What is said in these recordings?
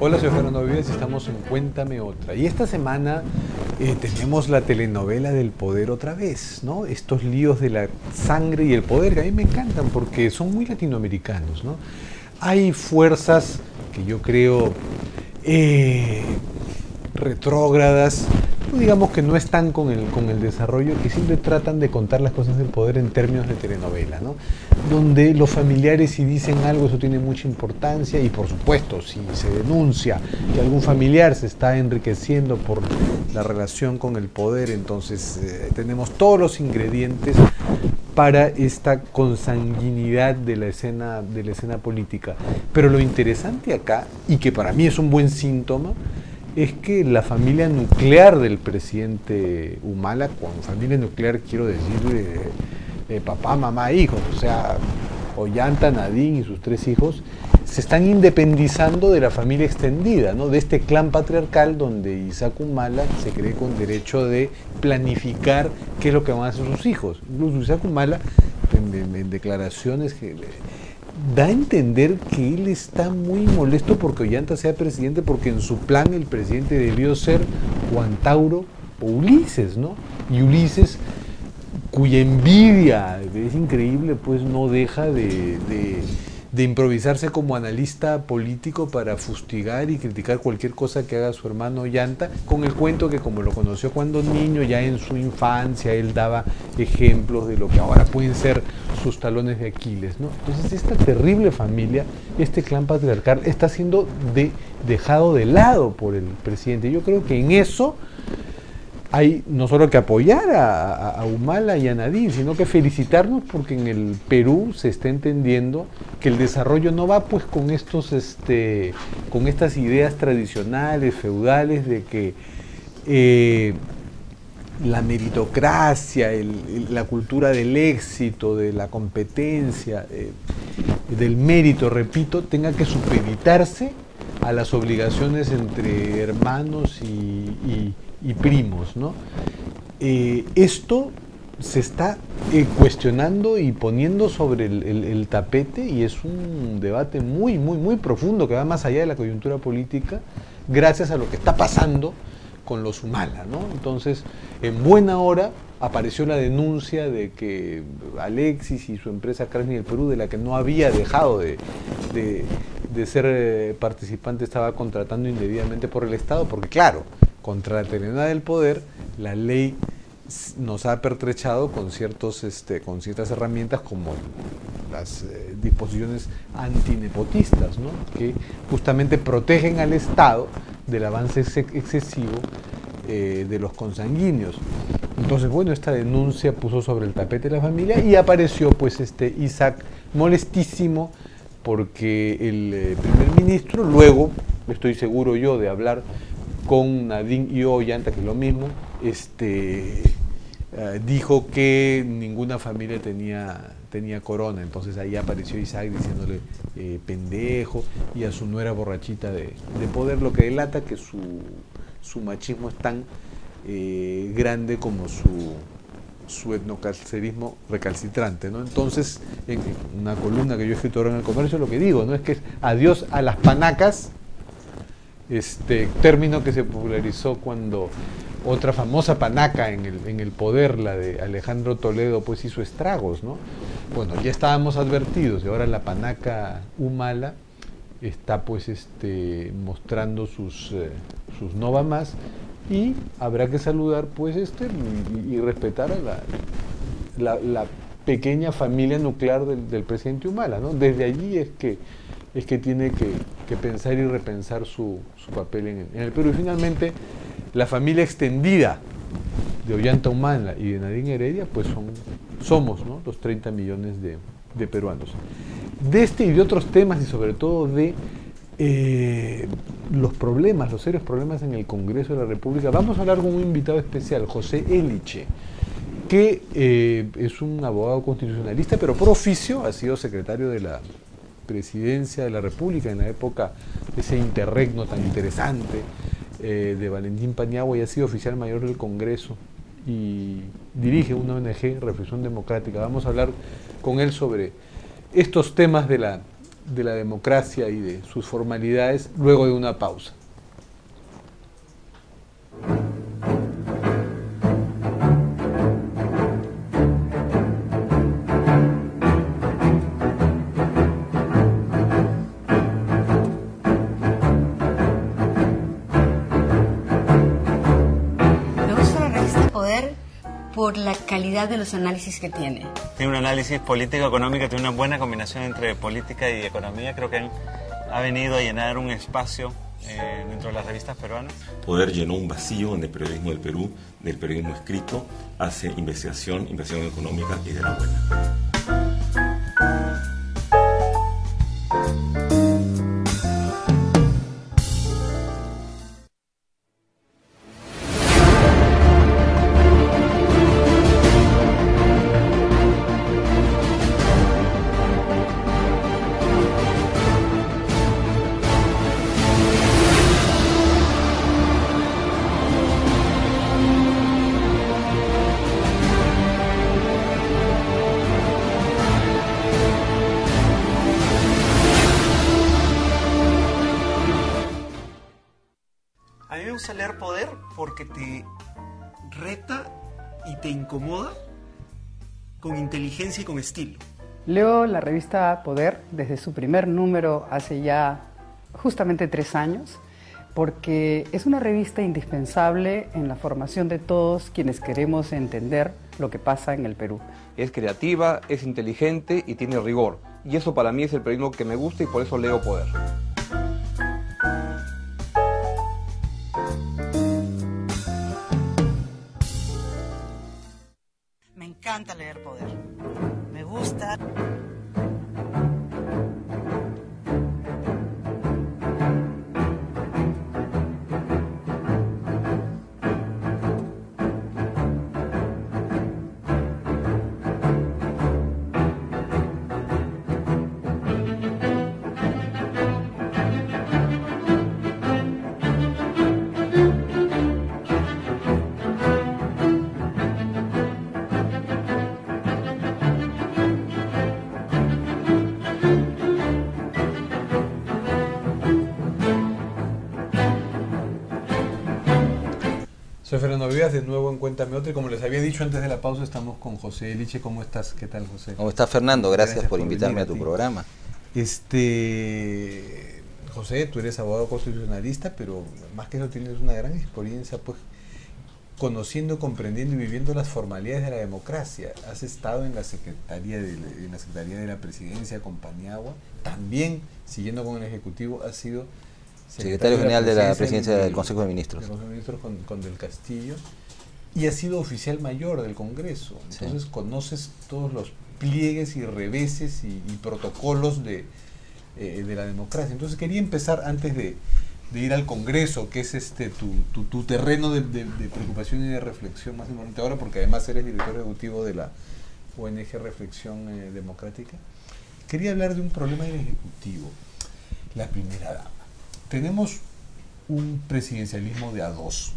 Hola, soy Fernando Vives y estamos en Cuéntame Otra. Y esta semana tenemos la telenovela del poder otra vez, ¿no? Estos líos de la sangre y el poder que a mí me encantan porque son muy latinoamericanos, ¿no? Hay fuerzas que yo creo eh, retrógradas, digamos que no están con el desarrollo, que siempre tratan de contar las cosas del poder en términos de telenovela, ¿no? Donde los familiares si dicen algo eso tiene mucha importancia y por supuesto si se denuncia que algún familiar se está enriqueciendo por la relación con el poder, entonces tenemos todos los ingredientes para esta consanguinidad de la escena política. Pero lo interesante acá, y que para mí es un buen síntoma, es que la familia nuclear del presidente Humala, con familia nuclear quiero decir papá, mamá, hijos, o sea, Ollanta, Nadine y sus 3 hijos, se están independizando de la familia extendida, ¿no? De este clan patriarcal donde Isaac Humala se cree con derecho de planificar qué es lo que van a hacer sus hijos. Incluso Isaac Humala, en declaraciones que da a entender que él está muy molesto porque Ollanta sea presidente, porque en su plan el presidente debió ser Juan Tauro o Ulises, ¿no? Y Ulises, cuya envidia es increíble, pues no deja de improvisarse como analista político para fustigar y criticar cualquier cosa que haga su hermano Ollanta, con el cuento que como lo conoció cuando niño, ya en su infancia él daba ejemplos de lo que ahora pueden ser sus talones de Aquiles, ¿no? Entonces esta terrible familia, este clan patriarcal, está siendo dejado de lado por el presidente. Yo creo que en eso hay no solo que apoyar a Humala y a Nadine, sino que felicitarnos porque en el Perú se está entendiendo que el desarrollo no va pues con con estas ideas tradicionales, feudales, de que la meritocracia, la cultura del éxito, de la competencia, del mérito, repito, tenga que supeditarse a las obligaciones entre hermanos y primos, ¿no? Esto se está cuestionando y poniendo sobre el tapete, y es un debate muy profundo que va más allá de la coyuntura política, gracias a lo que está pasando con los Humala, ¿no? Entonces, en buena hora apareció la denuncia de que Alexis y su empresa Carne del Perú, de la que no había dejado de ser participante, estaba contratando indebidamente por el Estado, porque claro, contra la telenovela del poder, la ley nos ha pertrechado con ciertas herramientas como las disposiciones antinepotistas, ¿no? Que justamente protegen al Estado del avance excesivo de los consanguíneos. Entonces, bueno, esta denuncia puso sobre el tapete de la familia y apareció pues Isaac molestísimo porque el primer ministro, luego, estoy seguro yo de hablar con Nadine y Ollanta, que es lo mismo, dijo que ninguna familia tenía corona. Entonces ahí apareció Isaac diciéndole pendejo, y a su nuera borrachita de poder, lo que delata que su machismo es tan grande como su etnocarcerismo recalcitrante, ¿no? Entonces, en una columna que yo he escrito ahora en El Comercio, lo que digo, ¿no? Es que es adiós a las panacas, término que se popularizó cuando otra famosa panaca en el poder, la de Alejandro Toledo, pues hizo estragos, ¿no? Bueno, ya estábamos advertidos y ahora la panaca Humala está pues mostrando sus no va más, y habrá que saludar pues y respetar a la pequeña familia nuclear del presidente Humala, ¿no? Desde allí es que tiene que pensar y repensar su papel en el Perú. Y finalmente, la familia extendida de Ollanta Humala y de Nadine Heredia, pues somos, ¿no? Los 30 millones de peruanos. De este y de otros temas, y sobre todo de los serios problemas en el Congreso de la República, vamos a hablar con un invitado especial, José Eliche, que es un abogado constitucionalista, pero por oficio ha sido secretario de la Presidencia de la República en la época de ese interregno tan interesante de Valentín Paniagua, y ha sido oficial mayor del Congreso y dirige una ONG, Reflexión Democrática. Vamos a hablar con él sobre estos temas de de la democracia y de sus formalidades luego de una pausa. Por la calidad de los análisis que tiene. Tiene un análisis político-económico, tiene una buena combinación entre política y economía. Creo que ha venido a llenar un espacio dentro de las revistas peruanas. Poder llenó un vacío en el periodismo del Perú, del periodismo escrito, hace investigación económica y de la buena. A mí me gusta leer Poder porque te reta y te incomoda con inteligencia y con estilo. Leo la revista Poder desde su primer número hace ya justamente 3 años, porque es una revista indispensable en la formación de todos quienes queremos entender lo que pasa en el Perú. Es creativa, es inteligente y tiene rigor. Y eso para mí es el periodismo que me gusta y por eso leo Poder. Me encanta leer Poder. Me gusta. Soy Fernando Vivas, de nuevo en Cuéntame Otra, y como les había dicho antes de la pausa, estamos con José Eliche. ¿Cómo estás? ¿Qué tal, José? ¿Cómo estás, Fernando? Gracias por invitarme a tu programa. José, tú eres abogado constitucionalista, pero más que eso tienes una gran experiencia, pues, conociendo, comprendiendo y viviendo las formalidades de la democracia. Has estado en la Secretaría de la Presidencia con Paniagua, también, siguiendo con el Ejecutivo, has sido secretario general de la Presidencia del Consejo de Ministros. Del Consejo de Ministros con Del Castillo, y has sido oficial mayor del Congreso. Entonces sí, conoces todos los pliegues y reveses y protocolos de la democracia. Entonces quería empezar, antes de ir al Congreso, que es tu terreno de preocupación y de reflexión más importante ahora, porque además eres director ejecutivo de la ONG Reflexión Democrática. Quería hablar de un problema del Ejecutivo, la primera dama. Tenemos un presidencialismo de a dos,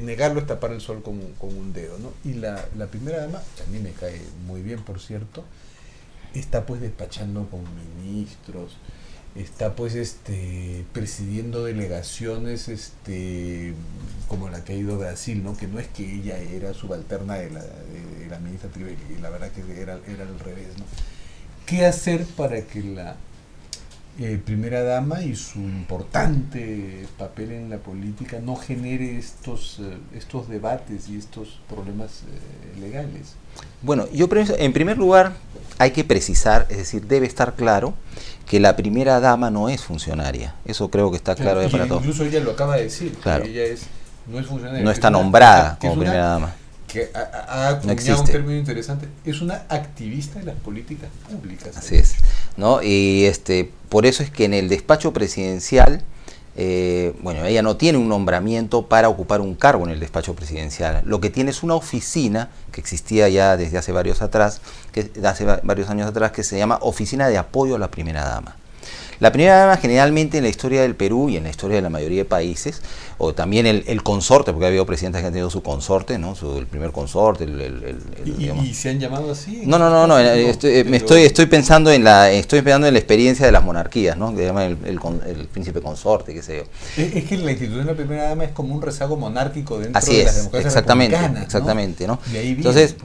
negarlo es tapar el sol con un dedo, ¿no? Y la primera dama, a mí me cae muy bien, por cierto, está pues despachando con ministros, está pues presidiendo delegaciones como la que ha ido a Brasil, ¿no? Que no es que ella era subalterna de la ministra Tribelli, y la verdad que era al revés, ¿no? ¿Qué hacer para que la primera dama y su importante papel en la política no genere estos debates y estos problemas legales? Bueno, en primer lugar hay que precisar, es decir, debe estar claro que la primera dama no es funcionaria. Eso creo que está claro para todos. Incluso ella lo acaba de decir, claro, que ella no es funcionaria. No está nombrada como primera dama. Que ha acuñado un término interesante, es una activista de las políticas públicas. Así es, ¿no? Y por eso es que en el despacho presidencial, ella no tiene un nombramiento para ocupar un cargo en el despacho presidencial. Lo que tiene es una oficina que existía ya desde hace varios años atrás, que se llama Oficina de Apoyo a la Primera Dama. La primera dama generalmente en la historia del Perú y en la historia de la mayoría de países, o también el consorte, porque ha habido presidentes que han tenido su consorte, ¿no? El primer consorte, ¿Y se han llamado así? No, estoy pensando en la experiencia de las monarquías, ¿no? Que se llama el príncipe consorte, qué sé yo. Es que la institución de la primera dama es como un rezago monárquico dentro Así de las es, democracias exactamente, ¿no? De ahí viene. Entonces,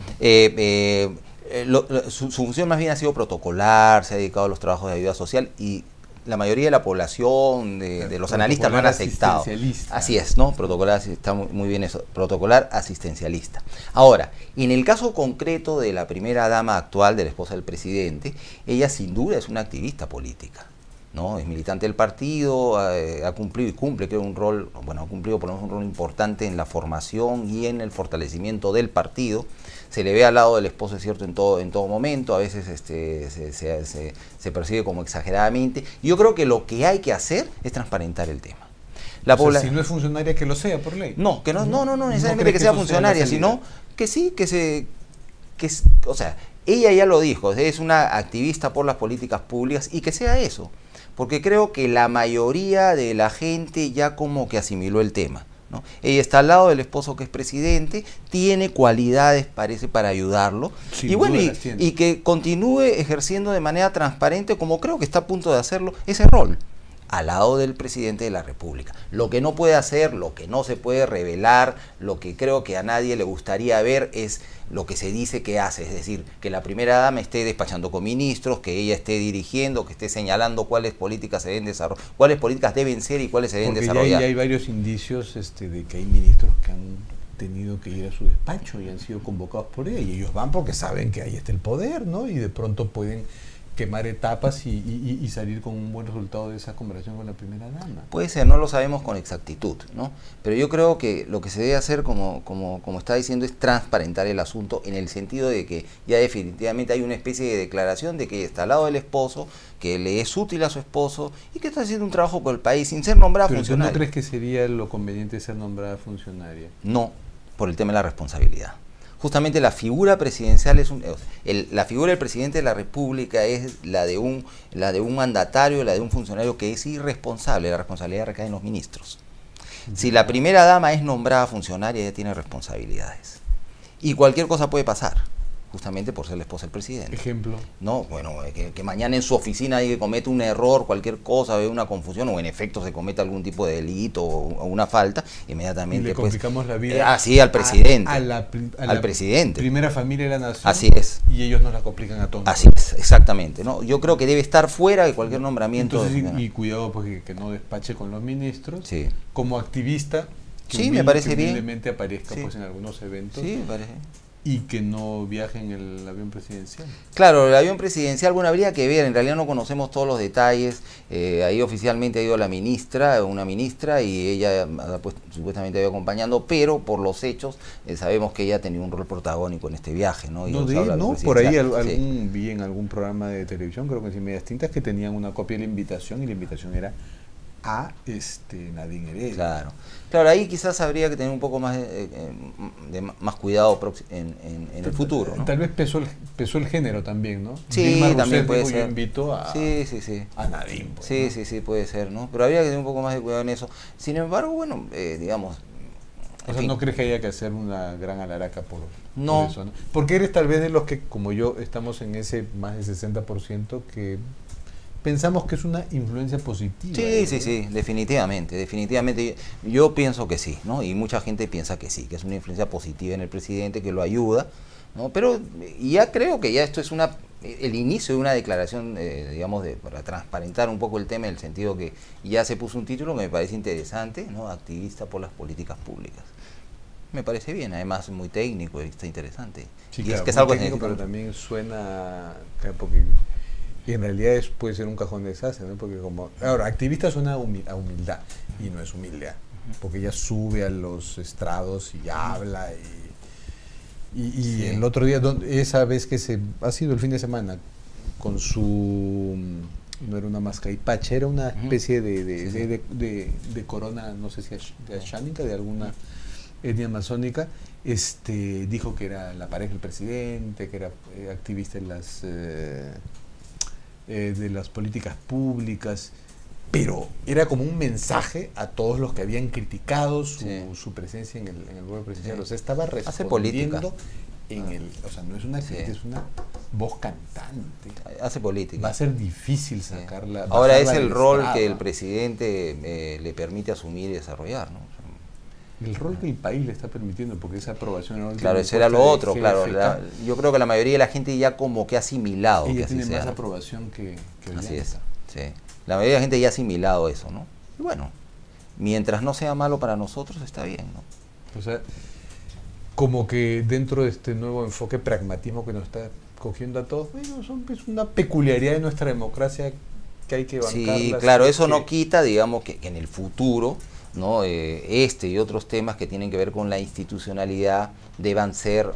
su función más bien ha sido protocolar, se ha dedicado a los trabajos de ayuda social y la mayoría de la población, de los analistas lo han aceptado. Así es, ¿no? Protocolar, está muy bien eso, protocolar asistencialista. Ahora, en el caso concreto de la primera dama actual, de la esposa del presidente, ella sin duda es una activista política, ¿no? Es militante del partido, ha cumplido y cumple, creo, un rol, bueno, ha cumplido por lo menos un rol importante en la formación y en el fortalecimiento del partido. Se le ve al lado del esposo, es cierto, en todo momento, a veces se percibe como exageradamente. Yo creo que lo que hay que hacer es transparentar el tema. Si no es funcionaria, que lo sea por ley. No necesariamente que sea funcionaria, sino que sí, o sea, ella ya lo dijo, es una activista por las políticas públicas y que sea eso, porque creo que la mayoría de la gente ya como que asimiló el tema, ¿no? Ella está al lado del esposo que es presidente, tiene cualidades, parece, para ayudarlo, y bueno, y que continúe ejerciendo de manera transparente, como creo que está a punto de hacerlo, ese rol, al lado del presidente de la República. Lo que no puede hacer, lo que no se puede revelar, lo que creo que a nadie le gustaría ver es lo que se dice que hace, es decir, que la primera dama esté despachando con ministros, que ella esté dirigiendo, que esté señalando cuáles políticas se deben desarrollar, cuáles políticas deben ser y cuáles se deben desarrollar. Ya hay varios indicios de que hay ministros que han tenido que ir a su despacho y han sido convocados por ella, y ellos van porque saben que ahí está el poder, ¿no? Y de pronto pueden quemar etapas y salir con un buen resultado de esa conversación con la primera dama. Puede ser, no lo sabemos con exactitud, ¿no? Pero yo creo que lo que se debe hacer, como está diciendo, es transparentar el asunto en el sentido de que ya definitivamente hay una especie de declaración de que está al lado del esposo, que le es útil a su esposo y que está haciendo un trabajo por el país sin ser nombrada funcionaria. ¿Pero tú no crees que sería lo conveniente ser nombrada funcionaria? No, por el tema de la responsabilidad. Justamente la figura presidencial la figura del presidente de la República es la de un mandatario, la de un funcionario que es irresponsable. La responsabilidad recae en los ministros. Si la primera dama es nombrada funcionaria, ella tiene responsabilidades. Y cualquier cosa puede pasar, justamente por ser la esposa del presidente. Ejemplo. No, bueno, que mañana en su oficina alguien que comete un error, cualquier cosa, ve una confusión, o en efecto se cometa algún tipo de delito o una falta, inmediatamente y le complicamos la vida al presidente. Al presidente. Primera familia de la nación. Así es. Y ellos nos la complican a todos. Así es, exactamente, ¿no? Yo creo que debe estar fuera de cualquier nombramiento. Entonces, y cuidado, pues, que no despache con los ministros. Sí. Como activista, sí, me parece bien. Humildemente aparezca, sí, pues, en algunos eventos. Sí, me parece. Y que no viaje en el avión presidencial. Claro, el avión presidencial, bueno, habría que ver, en realidad no conocemos todos los detalles. Ahí oficialmente ha ido una ministra, y ella pues, supuestamente ha ido acompañando, pero por los hechos sabemos que ella ha tenido un rol protagónico en este viaje, ¿no? Por ahí vi en algún programa de televisión, creo que en Medias Tintas, que tenían una copia de la invitación, y la invitación era a Nadine Heredia. Claro, ahí quizás habría que tener un poco más más cuidado en el futuro, ¿no? Tal vez pesó el género también, ¿no? Sí, también puede ser. Yo invito a Nadine. Pues, sí, puede ser, ¿no? Pero habría que tener un poco más de cuidado en eso. Sin embargo, bueno, digamos... O sea, ¿no crees que haya que hacer una gran alaraca por eso, ¿no? Porque eres tal vez de los que, como yo, estamos en ese más del 60% que pensamos que es una influencia positiva. Sí, definitivamente. Yo pienso que sí, ¿no? Y mucha gente piensa que sí, que es una influencia positiva en el presidente, que lo ayuda, ¿no? Pero ya creo que ya esto es el inicio de una declaración, digamos, para transparentar un poco el tema, en el sentido que ya se puso un título que me parece interesante, ¿no? Activista por las políticas públicas. Me parece bien, además muy técnico y está interesante. Sí, y claro, es que es algo técnico, pero también suena, porque en realidad puede ser un cajón de desastre, ¿no? Porque ahora, activista suena a humildad, y no es humildad, porque ella sube a los estrados y habla, y el otro día, esa vez que ha sido el fin de semana, con no era una mascaipacha, era una especie de corona, no sé si de ashánica, de alguna etnia amazónica, dijo que era la pareja del presidente, que era activista en de las políticas públicas, pero era como un mensaje a todos los que habían criticado su presencia en el gobierno presidencial. O sea, estaba respondiendo o sea, no es una actriz, es una voz cantante. Hace política. Va a ser difícil sacarla. Ahora es el rol que el presidente le permite asumir y desarrollar, ¿no? El rol que el país le está permitiendo, porque esa aprobación... Claro, eso era lo otro, claro. Yo creo que la mayoría de la gente ya como que ha asimilado. Ella que así tiene sea, más ¿no? aprobación que así es, sí. La mayoría de la gente ya ha asimilado eso, ¿no? Y bueno, mientras no sea malo para nosotros, está bien, ¿no? O sea, como que dentro de este nuevo enfoque pragmatismo que nos está cogiendo a todos, bueno, es una peculiaridad de nuestra democracia que hay que bancarla. Sí, claro, eso no quita, digamos, que en el futuro, ¿no? Este y otros temas que tienen que ver con la institucionalidad deban ser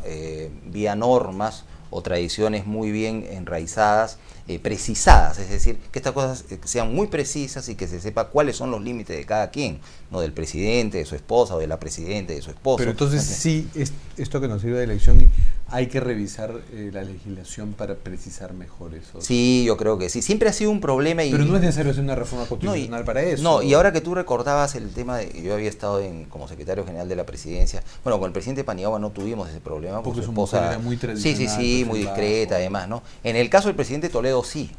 vía normas o tradiciones muy bien enraizadas, precisadas, es decir, que estas cosas sean muy precisas y que se sepa cuáles son los límites de cada quien, ¿no? Del presidente, de su esposa o de la presidenta, de su esposo. Pero entonces sí, esto que nos sirve de elección, hay que revisar la legislación para precisar mejor eso. Sí, yo creo que sí. Siempre ha sido un problema. Pero no es necesario hacer una reforma constitucional para eso. No, y ahora que tú recordabas el tema de... Yo había estado como secretario general de la presidencia. Bueno, con el presidente Paniagua no tuvimos ese problema. Porque su esposa esposa era muy tradicional. Sí, muy discreta, además, ¿no? En el caso del presidente Toledo sí,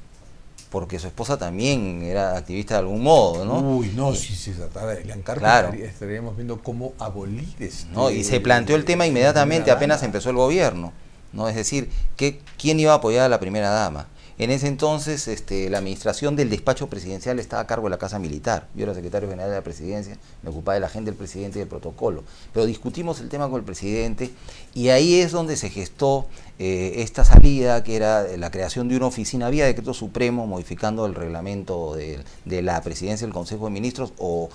porque su esposa también era activista de algún modo, ¿no? Uy, no, si se trataba de Elian Carpio, claro, estaríamos viendo cómo abolir ¿no? Y se planteó el tema inmediatamente apenas empezó el gobierno, ¿no? Es decir, ¿quién iba a apoyar a la primera dama? En ese entonces la administración del despacho presidencial estaba a cargo de la Casa Militar. Yo era secretario general de la presidencia, me ocupaba de la agenda del presidente y del protocolo. Pero discutimos el tema con el presidente y ahí es donde se gestó esta salida, que era la creación de una oficina vía decreto supremo, modificando el reglamento de la presidencia del Consejo de Ministros, o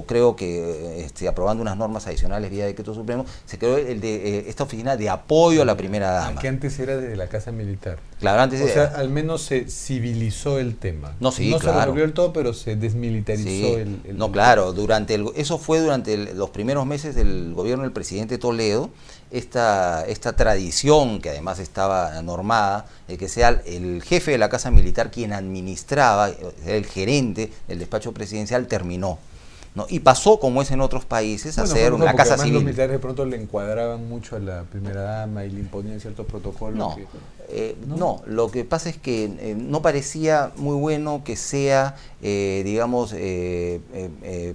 creo que aprobando unas normas adicionales vía decreto supremo, se creó esta oficina de apoyo a la primera dama. Que antes era desde la Casa Militar. Claro, antes o sea, al menos se civilizó el tema. No, sí, no claro. se resolvió del todo, pero se desmilitarizó sí. No, claro, eso fue durante los primeros meses del gobierno del presidente Toledo, esta tradición que además estaba normada, de que sea el jefe de la Casa Militar quien administraba, el gerente del despacho presidencial, terminó, ¿no? Y pasó, como es en otros países, a ser una casa civil. Los militares de pronto le encuadraban mucho a la primera dama y le imponían ciertos protocolos. No, lo que pasa es que no parecía muy bueno que sea, digamos,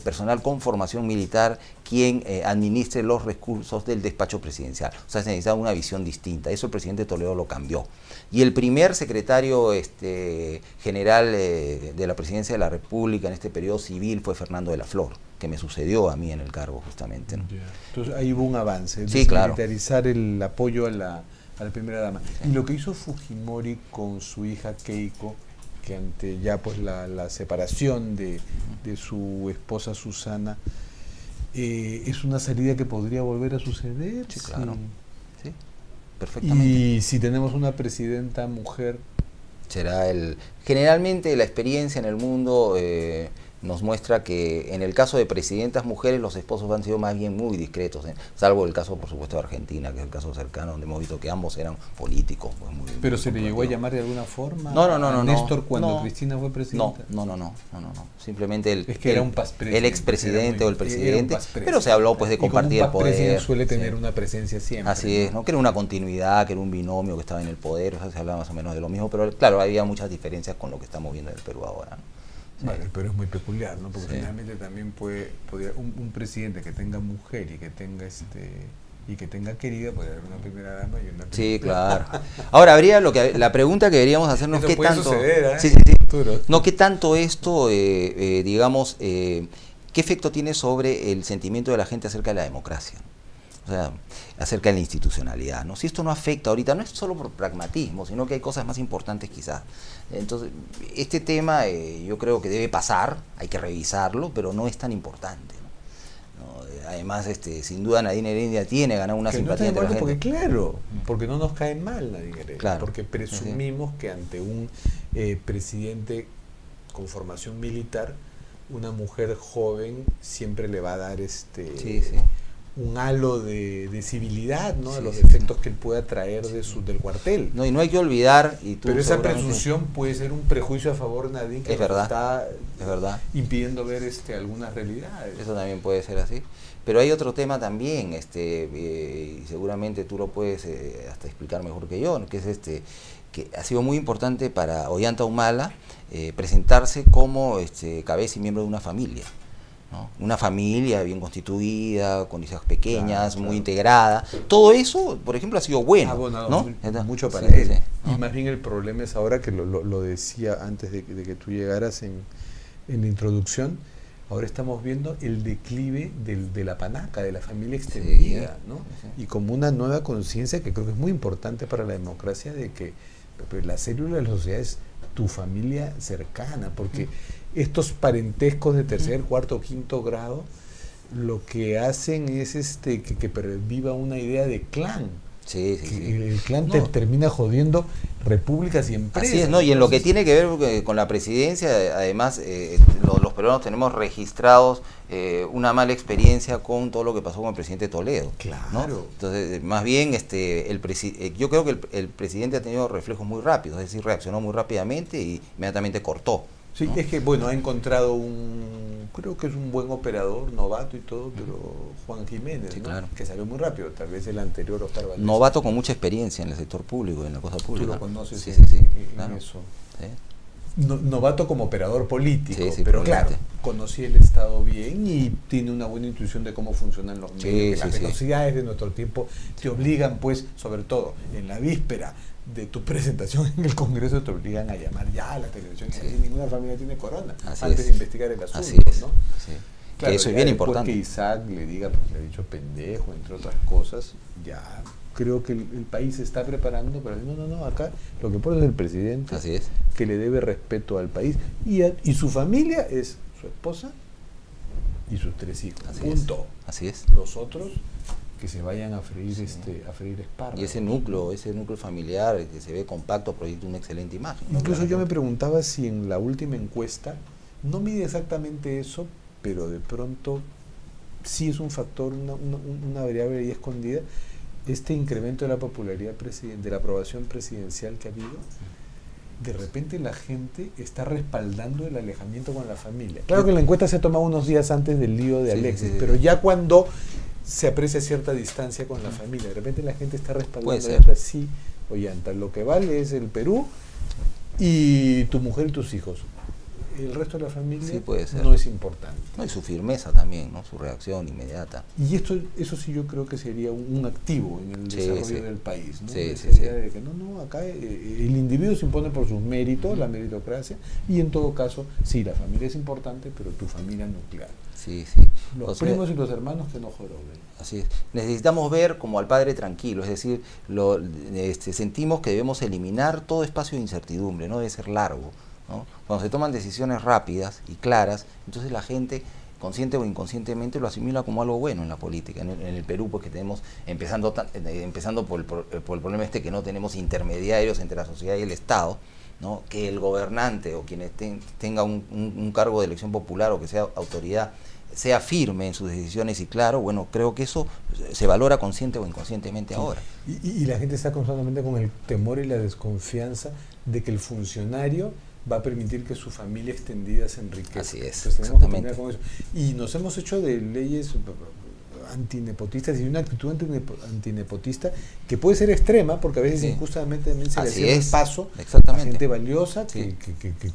personal con formación militar quien administre los recursos del despacho presidencial. O sea, se necesitaba una visión distinta. Eso el presidente Toledo lo cambió. Y el primer secretario general de la presidencia de la República en este periodo civil fue Fernando de la Flor, que me sucedió a mí en el cargo justamente, ¿no? Entonces ahí hubo un avance, sí, claro, desmilitarizar el apoyo a la primera dama. Sí. Y lo que hizo Fujimori con su hija Keiko, que ante ya pues la separación de su esposa Susana, es una salida que podría volver a suceder. Sí, claro. Sí, perfectamente. Y si tenemos una presidenta mujer, será generalmente la experiencia en el mundo nos muestra que en el caso de presidentas mujeres los esposos han sido más bien muy discretos, salvo el caso, por supuesto, de Argentina, que es el caso cercano, donde hemos visto que ambos eran políticos. Pues, ¿pero se le llegó a llamar de alguna forma a Néstor cuando Cristina fue presidenta? No. Simplemente es que era un el expresidente o el presidente, pero se habló pues de compartir el poder. Suele tener una presencia siempre. Así es, ¿no? Que era una continuidad, que era un binomio que estaba en el poder, o sea, se hablaba más o menos de lo mismo, pero claro, había muchas diferencias con lo que estamos viendo en el Perú ahora, ¿no? Vale, pero es muy peculiar, ¿no? Porque finalmente también podría un presidente que tenga mujer y que tenga querida, puede haber una primera dama y una primera. Sí, claro. Ahora habría la pregunta que deberíamos hacernos, ¿qué tanto? Suceder, sí. No, ¿qué tanto esto, digamos, qué efecto tiene sobre el sentimiento de la gente acerca de la democracia? O sea, acerca de la institucionalidad, ¿no? Si esto no afecta ahorita, no es solo por pragmatismo, sino que hay cosas más importantes quizás. Entonces, este tema yo creo que debe pasar, hay que revisarlo, pero no es tan importante, ¿no? Además, sin duda Nadine Heredia tiene ganado una simpatía entre la gente. Porque claro, porque no nos cae mal Nadine Heredia, claro, porque presumimos que ante un presidente con formación militar, una mujer joven siempre le va a dar un halo de civilidad, ¿no? Sí, de los sí, efectos que él pueda traer del cuartel. No, y no hay que olvidar... Pero esa presunción puede ser un prejuicio a favor de Nadine que es verdad, está es verdad. impidiendo ver algunas realidades. Eso también puede ser así. Pero hay otro tema también, y seguramente tú lo puedes hasta explicar mejor que yo, ¿no? Que es que ha sido muy importante para Ollanta Humala presentarse como cabeza y miembro de una familia, ¿no? Una familia bien constituida, con hijas pequeñas, muy integrada. Todo eso, por ejemplo, ha sido bueno. ¿No? Mucho para Sí, él. sí, Y más bien el problema es ahora que lo decía antes de que tú llegaras en la introducción. Ahora estamos viendo el declive de la panaca, de la familia extendida, ¿no? Y como una nueva conciencia que creo que es muy importante para la democracia, de que la célula de la sociedad es tu familia cercana, porque estos parentescos de tercer, cuarto o quinto grado lo que hacen es que perviva una idea de clan. Sí. El clan termina jodiendo repúblicas y empresas. Así es, ¿no? Y en lo que tiene que ver con la presidencia, además, los peruanos tenemos registrados una mala experiencia con todo lo que pasó con el presidente Toledo. Claro. ¿No? Entonces, más bien, yo creo que el presidente ha tenido reflejos muy rápidos, es decir, reaccionó muy rápidamente y inmediatamente cortó. Sí, ¿no? Es que, bueno, ha encontrado creo que es un buen operador, novato y todo, pero Juan Jiménez, sí, ¿no? Claro. Que salió muy rápido, tal vez el anterior Oscar Valdés. Novato con mucha experiencia en el sector público, en la cosa pública. Tú lo conoces sí, en claro. eso. Sí. Novato como operador político, sí, pero claro, conocía el Estado bien y tiene una buena intuición de cómo funcionan los medios. Las velocidades de nuestro tiempo te obligan, pues, sobre todo en la víspera de tu presentación en el Congreso, te obligan a llamar ya a la televisión y decir, ninguna familia tiene corona, antes de investigar el asunto. Así es. ¿no? Sí. Claro, que eso es bien importante. Que Isaac le diga, pues le ha dicho pendejo, entre otras cosas, ya creo que el país se está preparando para decir, no, acá lo que pone es el presidente, así es, que le debe respeto al país, y su familia es su esposa y sus 3 hijos. Así punto. Es. Así es. Los otros que se vayan a freír espárragos. Y ese núcleo familiar que se ve compacto proyecta una excelente imagen, ¿no? Incluso yo me preguntaba si en la última encuesta no mide exactamente eso, pero de pronto sí es un factor, una variable ahí escondida, este incremento de la popularidad de la aprobación presidencial que ha habido. De repente la gente está respaldando el alejamiento con la familia. Claro que la encuesta se toma unos días antes del lío de Alexis, pero ya cuando se aprecia cierta distancia con la familia, de repente la gente está respaldando así, Ollanta, lo que vale es el Perú y tu mujer y tus hijos. El resto de la familia no es importante. No, y su firmeza también, ¿no? Su reacción inmediata. Y eso sí yo creo que sería un activo en el desarrollo del país, ¿no? De que acá el individuo se impone por sus méritos, la meritocracia, y en todo caso, sí, la familia es importante, pero tu familia nuclear. Sí. Los primos y los hermanos que no joroben. Así es. Necesitamos ver como al padre tranquilo, es decir, sentimos que debemos eliminar todo espacio de incertidumbre, no debe ser largo, ¿no? Cuando se toman decisiones rápidas y claras, entonces la gente, consciente o inconscientemente, lo asimila como algo bueno en la política. En el Perú, pues que tenemos, empezando por el problema que no tenemos intermediarios entre la sociedad y el Estado, ¿no? Que el gobernante o quien tenga un cargo de elección popular o que sea autoridad sea firme en sus decisiones y claro, bueno, creo que eso se valora consciente o inconscientemente ahora. Y la gente está constantemente con el temor y la desconfianza de que el funcionario va a permitir que su familia extendida se enriquezca. Así es, entonces tenemos que terminar con eso. Y nos hemos hecho de leyes antinepotistas y una actitud antinepotista que puede ser extrema porque a veces injustamente también se le cierra el paso a gente valiosa que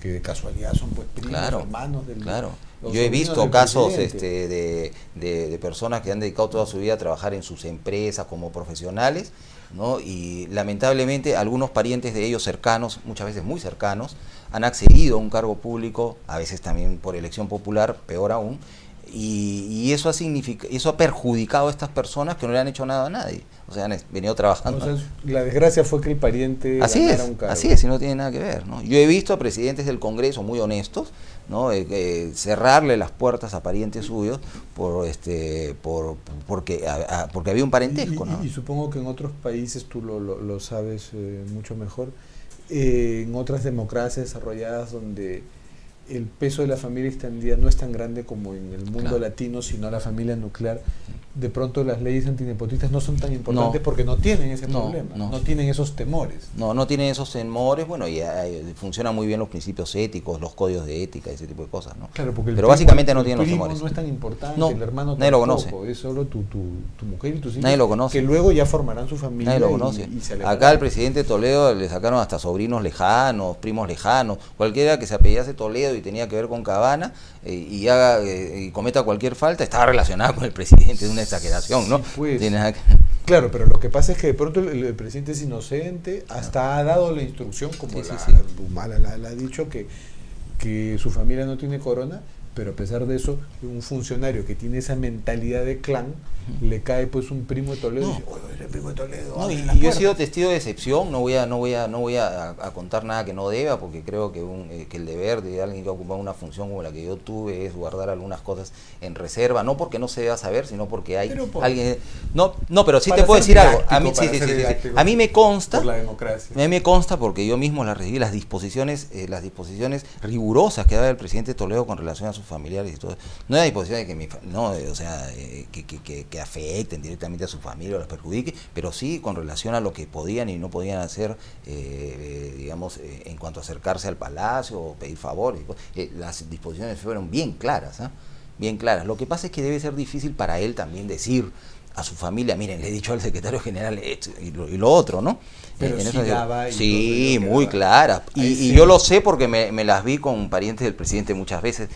de casualidad son pues primos, hermanos del... Claro. Yo he visto casos de personas que han dedicado toda su vida a trabajar en sus empresas como profesionales, ¿no? Y lamentablemente algunos parientes de ellos cercanos, muchas veces muy cercanos, han accedido a un cargo público, a veces también por elección popular, peor aún, y eso ha perjudicado a estas personas que no le han hecho nada a nadie, o sea, han venido trabajando. O sea, la desgracia fue que el pariente ganara un cargo. Así es, y no tiene nada que ver, ¿no? Yo he visto a presidentes del Congreso muy honestos, ¿no? Cerrarle las puertas a parientes suyos porque había un parentesco, ¿no? Y supongo que en otros países, tú lo sabes mucho mejor, en otras democracias desarrolladas donde el peso de la familia extendida no es tan grande como en el mundo Claro. latino, sino la familia nuclear, de pronto las leyes antinepotistas no son tan importantes No. porque no tienen ese No, problema, no. no tienen esos temores. No tienen esos temores, bueno, y funcionan muy bien los principios éticos, los códigos de ética, ese tipo de cosas, ¿no? Claro, porque Pero básicamente no el tienen los primo temores. no es tan importante, No, el hermano nadie lo tampoco, conoce. es solo tu mujer y tus hijos, Nadie lo conoce. que luego ya formarán su familia. Nadie lo conoce. y se alejarán. Acá al presidente Toledo le sacaron hasta sobrinos lejanos, primos lejanos, cualquiera que se apellidase Toledo y tenía que ver con Cabana y haga y cometa cualquier falta, estaba relacionada con el presidente, es una exageración, ¿no? Sí, pues. Tiene nada que- Claro, pero lo que pasa es que de pronto el presidente es inocente, hasta ha dado la instrucción, como Sí, la sí, sí. Humala la ha dicho, que su familia no tiene corona, pero a pesar de eso, un funcionario que tiene esa mentalidad de clan, le cae pues un primo de Toledo y dice, oye, eres el primo de Toledo. No, abre y la yo he puerta". sido testigo de excepción, no voy a contar nada que no deba, porque creo que el deber de alguien que ha ocupado una función como la que yo tuve es guardar algunas cosas en reserva, no porque no se deba saber, sino porque hay Pero por- alguien... No, pero sí Para te puedo ser decir algo. A mí, didáctico, sí, para sí, ser sí, sí. didáctico. A mí me consta... Por la democracia. A mí me consta porque yo mismo las recibí, las disposiciones rigurosas que daba el presidente Toledo con relación a sus familiares y todo. No era disposición de que afecten directamente a su familia o los perjudique, pero sí con relación a lo que podían y no podían hacer, en cuanto a acercarse al palacio o pedir favores. Las disposiciones fueron bien claras, ¿ah? Bien claras. Lo que pasa es que debe ser difícil para él también decir a su familia, miren, le he dicho al secretario general esto y lo otro, ¿no? Pero sí daba y sí, todo lo que muy daba. clara. Ahí Y sí. yo lo sé porque me las vi con parientes del presidente muchas veces,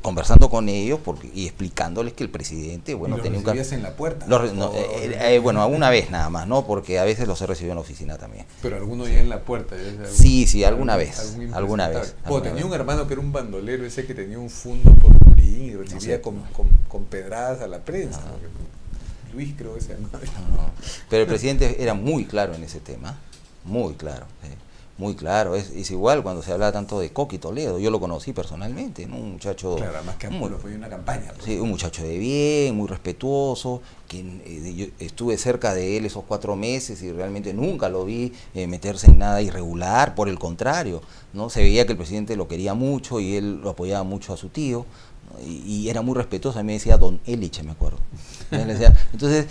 conversando con ellos y explicándoles que el presidente, bueno, y los tenía un recibías en la puerta. bueno, alguna vez nada más, ¿no? Porque a veces los he recibido en la oficina también. Pero algunos ya en la puerta. Sí, alguna vez. Tenía un hermano que era un bandolero, ese que tenía un fundo por Turín y recibía con pedradas a la prensa. Luis creo que se llamaba. No. Pero el presidente era muy claro en ese tema, muy claro. Muy claro, es igual cuando se hablaba tanto de Coqui Toledo, yo lo conocí personalmente, ¿no? Un muchacho... Claro, además que Apolo fue una campaña. Pues. Sí, un muchacho de bien, muy respetuoso, que yo estuve cerca de él esos 4 meses y realmente nunca lo vi meterse en nada irregular, por el contrario, ¿no? Se veía que el presidente lo quería mucho y él lo apoyaba mucho a su tío, ¿no? Y era muy respetuoso, a mí me decía Don Eliche, me acuerdo. Entonces,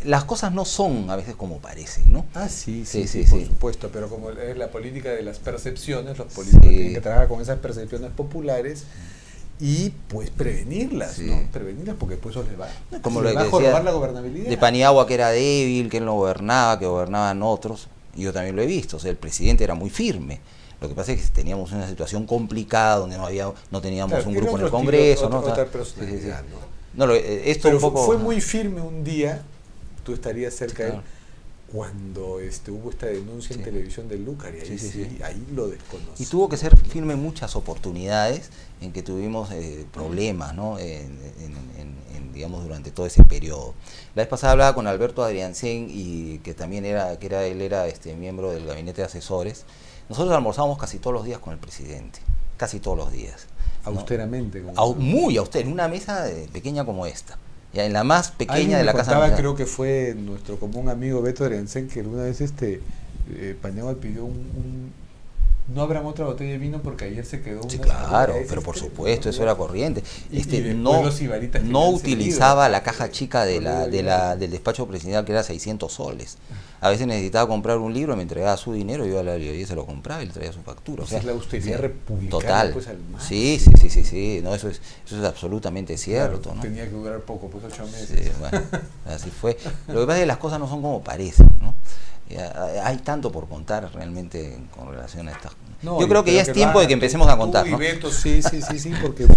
las cosas no son a veces como parecen, ¿no? Ah, sí, Sí, por supuesto, pero como es la política de las percepciones, los políticos tienen que trabajar con esas percepciones populares y pues prevenirlas, ¿no? Prevenirlas porque después eso les va, como les lo va a que jorobar decía la gobernabilidad. de Paniagua, que era débil, que él no gobernaba, que gobernaban otros, y yo también lo he visto, o sea, el presidente era muy firme. Lo que pasa es que teníamos una situación complicada donde no teníamos un grupo en el Congreso, ¿no? Otra personalidad, ¿no? Esto pero un poco... fue muy firme un día, tú estarías cerca de él, Claro. cuando hubo esta denuncia en televisión de Lúcar, y ahí, ahí lo desconocí. Y tuvo que ser firme en muchas oportunidades en que tuvimos problemas, ¿no? Digamos, durante todo ese periodo. La vez pasada hablaba con Alberto Adriancén, y que también él era miembro del gabinete de asesores. Nosotros almorzábamos casi todos los días con el presidente, casi todos los días. Austeramente. Muy austero, en una mesa pequeña como esta, ya en la más pequeña de la casa. Creo que fue nuestro común amigo Beto Adriancén, que una vez Paniagua pidió no abran otra botella de vino porque ayer se quedó Sí, una claro, pero por supuesto, eso era corriente. No no utilizaba la caja chica del despacho presidencial, que era 600 soles. A veces necesitaba comprar un libro, me entregaba su dinero, yo a la librería se lo compraba y le traía su factura. O sea, es la austeridad republicana. Total. Pues, al máximo. Sí, no, eso es absolutamente cierto. Claro, ¿no? Tenía que durar poco, pues 8 meses. Sí, bueno, así fue. Lo que pasa es que las cosas no son como parecen, ¿no? Hay tanto por contar realmente con relación a estas. Yo creo que ya es tiempo de que empecemos a contar, ¿no? Beto, sí, porque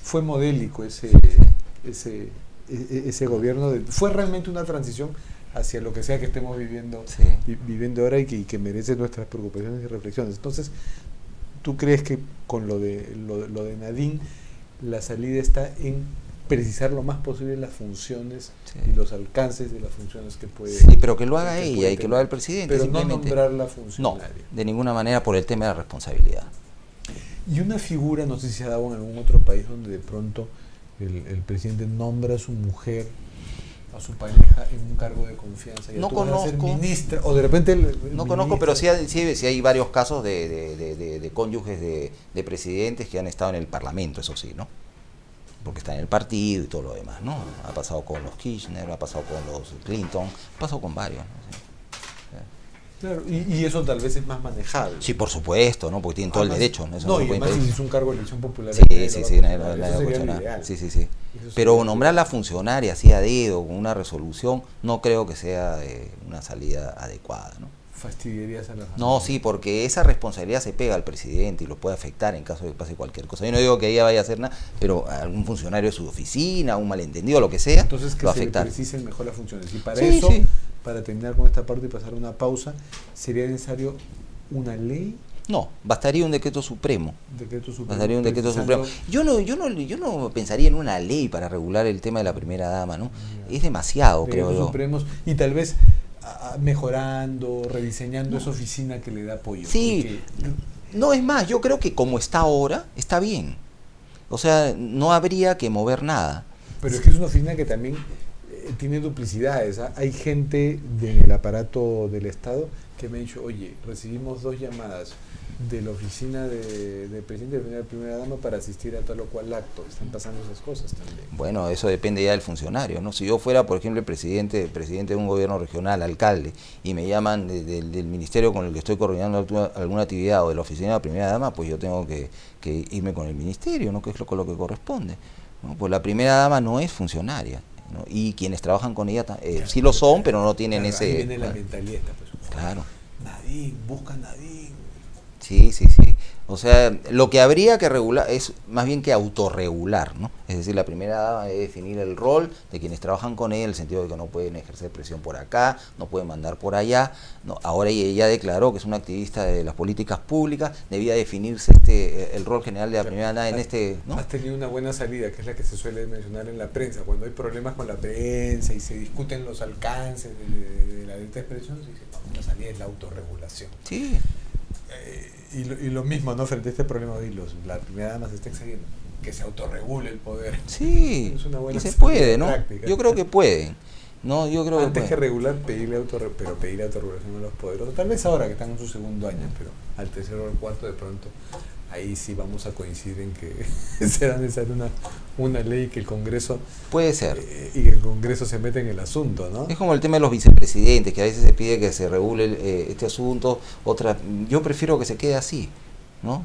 fue modélico ese gobierno. Fue realmente una transición hacia lo que sea que estemos viviendo ahora y que merece nuestras preocupaciones y reflexiones. Entonces, ¿tú crees que con lo de Nadine la salida está en precisar lo más posible las funciones y los alcances de las funciones que puede... Sí, pero que lo haga ella y que lo haga el presidente. Pero no nombrarla funcionaria. No, de ninguna manera, por el tema de la responsabilidad. Y una figura, no sé si se ha dado en algún otro país donde de pronto el presidente nombra a su mujer a su pareja en un cargo de confianza? No tú vas a ser conozco. ministra, o de repente No conozco, pero sí hay varios casos de cónyuges de presidentes que han estado en el Parlamento, eso sí, ¿no? Porque están en el partido y todo lo demás, ¿no? Ha pasado con los Kirchner, ha pasado con los Clinton, ha pasado con varios, ¿no? Sí. Claro, y eso tal vez es más manejable. Sí, por supuesto, ¿no? Porque tienen todo el derecho, ¿no? Eso No, no y lo pueden además pedir. si es un cargo de elección popular. Sí, nadie lo va a cuestionar. Sí. Pero nombrarla funcionaria así a dedo, con una resolución, no creo que sea una salida adecuada, ¿no? Fastidiarías a la familia. No, sí, porque esa responsabilidad se pega al presidente y lo puede afectar en caso de que pase cualquier cosa. Yo no digo que ella vaya a hacer nada, pero algún funcionario de su oficina, un malentendido, lo que sea, entonces que lo va a se afectar. precisen mejor las funciones. Y para Sí, eso, sí. para terminar con esta parte y pasar a una pausa, ¿sería necesario una ley? No, bastaría un decreto supremo. Decreto supremo. Bastaría un decreto supremo. Yo no pensaría en una ley para regular el tema de la primera dama, ¿no? Es demasiado, creo yo. Supremos y tal vez mejorando, rediseñando esa oficina que le da apoyo. Sí, no, es más, yo creo que como está ahora, está bien. O sea, no habría que mover nada. Pero es que es una oficina que también tiene duplicidades. Hay gente del aparato del Estado que me ha dicho, oye, recibimos 2 llamadas de la oficina de presidente de primera dama para asistir a tal o cual acto. Están pasando esas cosas también. Bueno, eso depende ya del funcionario, ¿no? Si yo fuera, por ejemplo, el presidente de un gobierno regional, alcalde, y me llaman del ministerio con el que estoy coordinando alguna actividad o de la oficina de la primera dama, pues yo tengo que irme con el ministerio, ¿no? Que es lo que corresponde, ¿no? Pues la primera dama no es funcionaria, ¿no? Y quienes trabajan con ella sí lo son, pero no tienen claro, ese... Ahí viene la mentalidad, pues. Claro. Nadie, busca nadie. Sí. O sea, lo que habría que regular es más bien que autorregular, ¿no? Es decir, la primera dama debe definir el rol de quienes trabajan con ella, en el sentido de que no pueden ejercer presión por acá, no pueden mandar por allá. No, ahora ella declaró que es una activista de las políticas públicas, debía definirse el rol general de la primera dama en este... ¿no? Has tenido una buena salida, que es la que se suele mencionar en la prensa. Cuando hay problemas con la prensa y se discuten los alcances de la libertad de expresión, se dice, no, la salida es la autorregulación. Sí. Y lo mismo, ¿no? Frente a este problema, hoy la primera dama se está excediendo, que se autorregule el poder. Sí, es una buena y se puede, ¿no? práctica. Yo creo que pueden. No, yo creo Antes que regular, pedirle autorregulación a los poderosos. Tal vez ahora que están en su segundo año, pero al tercero o al cuarto de pronto, ahí sí vamos a coincidir en que será necesaria una ley que el Congreso... Puede ser. Y que el Congreso se meta en el asunto, ¿no? Es como el tema de los vicepresidentes, que a veces se pide que se regule este asunto. Yo prefiero que se quede así, ¿no?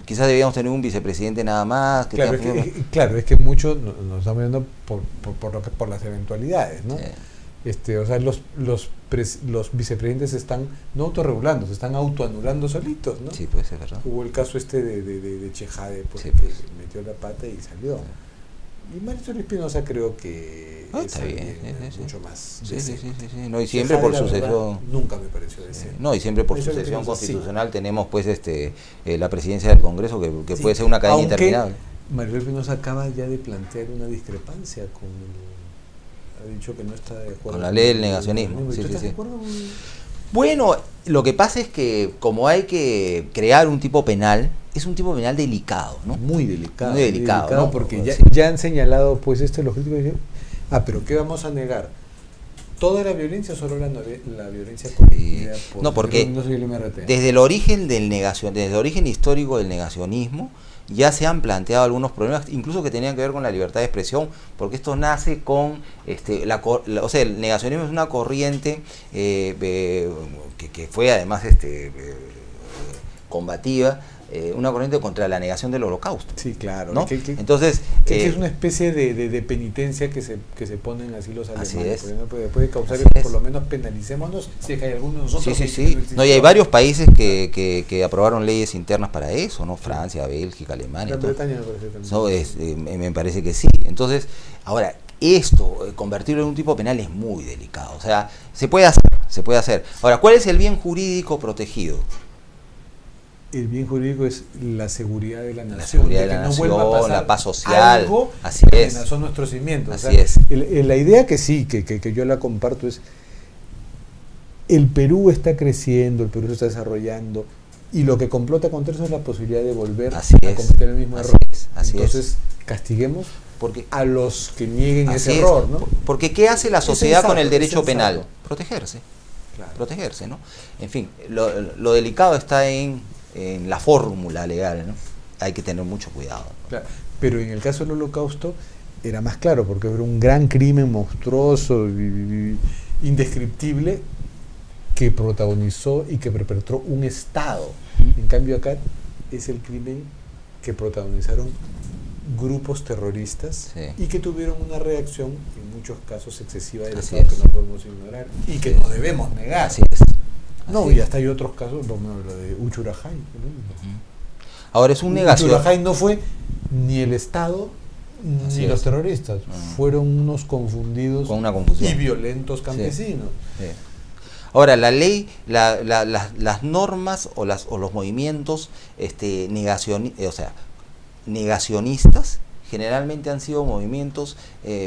Quizás debíamos tener un vicepresidente nada más. Claro, es que muchos nos estamos viendo por las eventualidades, ¿no? O sea, los vicepresidentes se están no autorregulando, se están autoanulando solitos, ¿no? Sí, puede ser verdad. Hubo el caso de Chejade, pues, sí, que pues. metió la pata y salió. Y Marisol Espinosa creo que está bien, mucho más. Sí. No, y siempre por sucesión. Nunca me pareció decente. No, y siempre por Marisol sucesión Espinosa, constitucional sí. Tenemos pues la presidencia del Congreso que sí, puede ser una cadena interminable. Marisol Espinosa acaba ya de plantear una discrepancia ha dicho que no está de acuerdo con la ley del negacionismo. Sí. ¿Estás de acuerdo? Bueno, lo que pasa es que como hay que crear un tipo penal, es un tipo penal delicado, ¿no? Muy delicado, ¿no? Porque ya han señalado, pues, los críticos dicen, pero ¿qué vamos a negar? ¿Toda la violencia o solo la violencia cometida por no, porque desde el origen desde el origen histórico del negacionismo ya se han planteado algunos problemas, incluso que tenían que ver con la libertad de expresión, porque esto nace con o sea, el negacionismo es una corriente que fue además combativa, una corriente contra la negación del holocausto. Sí, claro. ¿No? Entonces es una especie de penitencia que se ponen así los alemanes. Así es. Puede causar que por lo menos penalicémonos si hay algunos nosotros. Sí. No, y hay varios países que aprobaron leyes internas para eso, ¿no? Francia, Bélgica, Alemania. Gran Bretaña me parece también. Me parece que sí. Entonces, ahora, convertirlo en un tipo penal es muy delicado. O sea, se puede hacer. Ahora, ¿cuál es el bien jurídico protegido? El bien jurídico es la seguridad de la nación, la seguridad de la nación, vuelva a pasar la paz social, algo así que es. amenazó nuestros cimientos. Así o sea, es. La idea que sí, que yo la comparto es, el Perú está creciendo, el Perú se está desarrollando, y lo que complota contra eso es la posibilidad de volver a cometer el mismo error. Así Entonces, castiguemos Porque, a los que nieguen ese es, error, ¿no? Porque ¿qué hace la sociedad con el derecho penal? Protegerse. Claro. Protegerse, ¿no? En fin, lo delicado está en la fórmula legal, ¿no? Hay que tener mucho cuidado, ¿no? Claro. Pero en el caso del Holocausto era más claro, porque era un gran crimen monstruoso, indescriptible, que protagonizó y que perpetró un Estado. En cambio acá es el crimen que protagonizaron grupos terroristas, sí, y que tuvieron una reacción en muchos casos excesiva del Estado, que no podemos ignorar y que no debemos negar. Así es. No, y hasta hay otros casos, como lo de Uchurajay, ¿no? Ahora es un negación. Uchurajay no fue ni el Estado ni los terroristas, fueron unos confundidos con una confusión, y violentos campesinos. Sí, sí. Ahora, la ley, las normas o los movimientos negacionistas generalmente han sido movimientos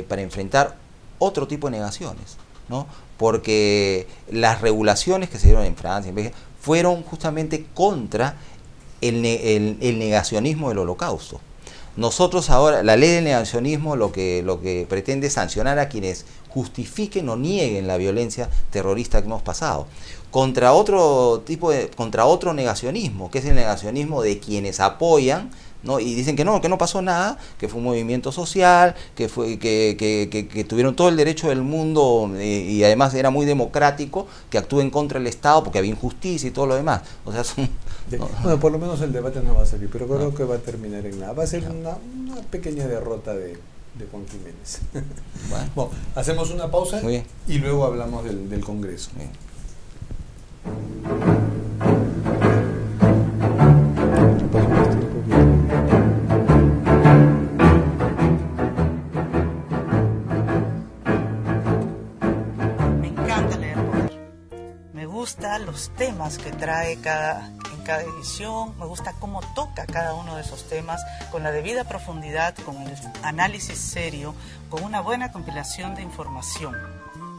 para enfrentar otro tipo de negaciones, ¿no? Porque las regulaciones que se dieron en Francia, en Bélgica, fueron justamente contra el negacionismo del Holocausto. Nosotros ahora, la ley del negacionismo lo que pretende es sancionar a quienes justifiquen o nieguen la violencia terrorista que hemos pasado, contra otro negacionismo, que es el negacionismo de quienes apoyan, ¿no? Y dicen que no pasó nada, que fue un movimiento social, que tuvieron todo el derecho del mundo y además era muy democrático, que actúen contra el Estado porque había injusticia y todo lo demás. O sea, no. Bueno, por lo menos el debate no va a salir, pero creo que va a terminar en nada. Va a ser una pequeña derrota de Juan Jiménez. Bueno, hacemos una pausa y luego hablamos del Congreso. Bien. Los temas que trae en cada edición, me gusta cómo toca cada uno de esos temas con la debida profundidad, con el análisis serio, con una buena compilación de información.